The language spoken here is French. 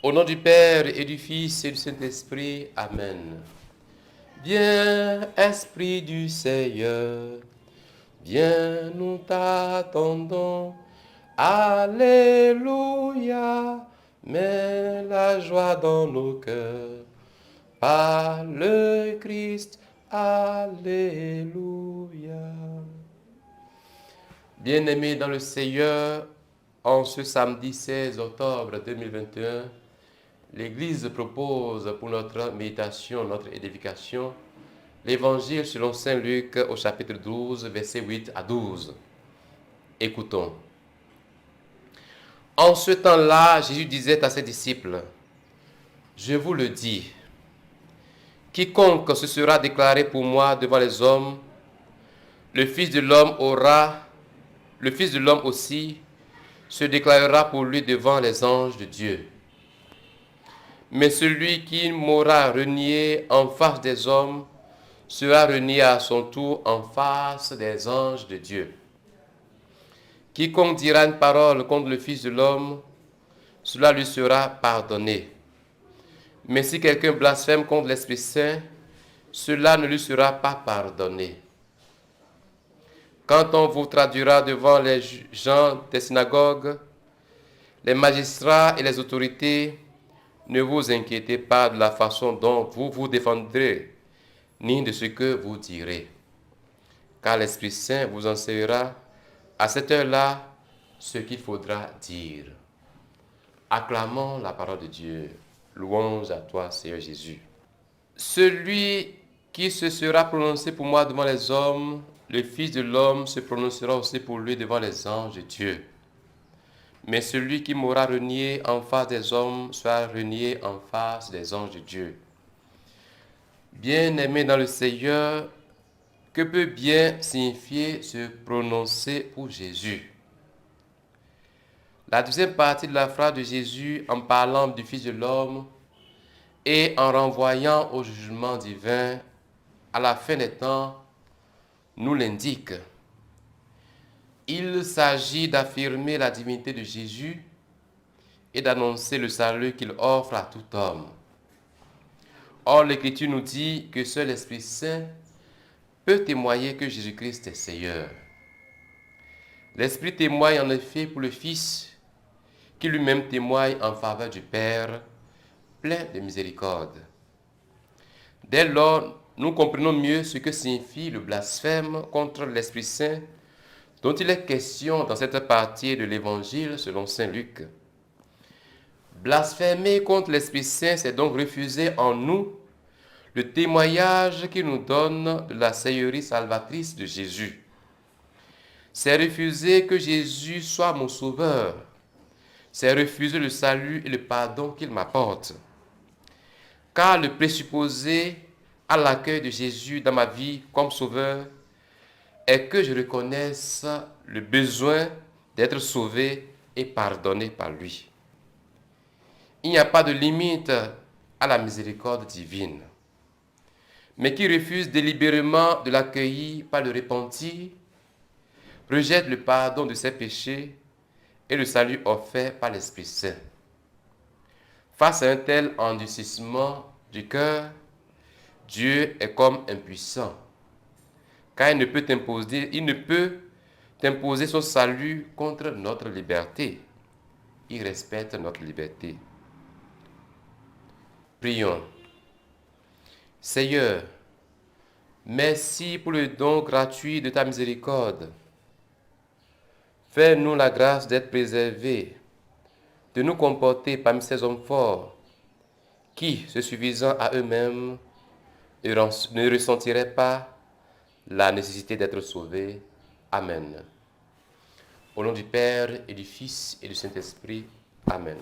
Au nom du Père et du Fils et du Saint-Esprit, Amen. Viens, Esprit du Seigneur, viens, nous t'attendons. Alléluia, mets la joie dans nos cœurs. Par le Christ, Alléluia. Bien-aimés dans le Seigneur, en ce samedi 16 octobre 2021, l'Église propose pour notre méditation, notre édification, l'Évangile selon Saint Luc au chapitre 12, versets 8 à 12. Écoutons. En ce temps-là, Jésus disait à ses disciples, « Je vous le dis, quiconque se sera déclaré pour moi devant les hommes, le Fils de l'homme aussi se déclarera pour lui devant les anges de Dieu. Mais celui qui m'aura renié en face des hommes sera renié à son tour en face des anges de Dieu. Quiconque dira une parole contre le Fils de l'homme, cela lui sera pardonné. Mais si quelqu'un blasphème contre l'Esprit Saint, cela ne lui sera pas pardonné. Quand on vous traduira devant les gens des synagogues, les magistrats et les autorités, ne vous inquiétez pas de la façon dont vous vous défendrez, ni de ce que vous direz. Car l'Esprit Saint vous enseignera à cette heure-là ce qu'il faudra dire. Acclamons la parole de Dieu. Louange à toi, Seigneur Jésus. Celui qui se sera prononcé pour moi devant les hommes, le Fils de l'homme se prononcera aussi pour lui devant les anges de Dieu. Mais celui qui m'aura renié en face des hommes sera renié en face des anges de Dieu. Bien-aimé dans le Seigneur, que peut bien signifier se prononcer pour Jésus? La deuxième partie de la phrase de Jésus, en parlant du Fils de l'homme et en renvoyant au jugement divin à la fin des temps, nous l'indique. Il s'agit d'affirmer la divinité de Jésus et d'annoncer le salut qu'il offre à tout homme. Or, l'Écriture nous dit que seul l'Esprit Saint peut témoigner que Jésus-Christ est Seigneur. L'Esprit témoigne en effet pour le Fils, qui lui-même témoigne en faveur du Père, plein de miséricorde. Dès lors, nous comprenons mieux ce que signifie le blasphème contre l'Esprit Saint, dont il est question dans cette partie de l'Évangile selon Saint Luc. Blasphémer contre l'Esprit Saint, c'est donc refuser en nous le témoignage qu'il nous donne de la Seigneurie salvatrice de Jésus. C'est refuser que Jésus soit mon sauveur. C'est refuser le salut et le pardon qu'il m'apporte. Car le présupposé à l'accueil de Jésus dans ma vie comme sauveur est que je reconnaisse le besoin d'être sauvé et pardonné par lui. Il n'y a pas de limite à la miséricorde divine. Mais qui refuse délibérément de l'accueillir par le repentir, rejette le pardon de ses péchés et le salut offert par l'Esprit Saint. Face à un tel endurcissement du cœur, Dieu est comme impuissant, car il ne peut imposer son salut contre notre liberté. Il respecte notre liberté. Prions. Seigneur, merci pour le don gratuit de ta miséricorde. Fais-nous la grâce d'être préservés, de nous comporter parmi ces hommes forts, qui, se suffisant à eux-mêmes, ne ressentiraient pas la nécessité d'être sauvés. Amen. Au nom du Père et du Fils et du Saint-Esprit. Amen.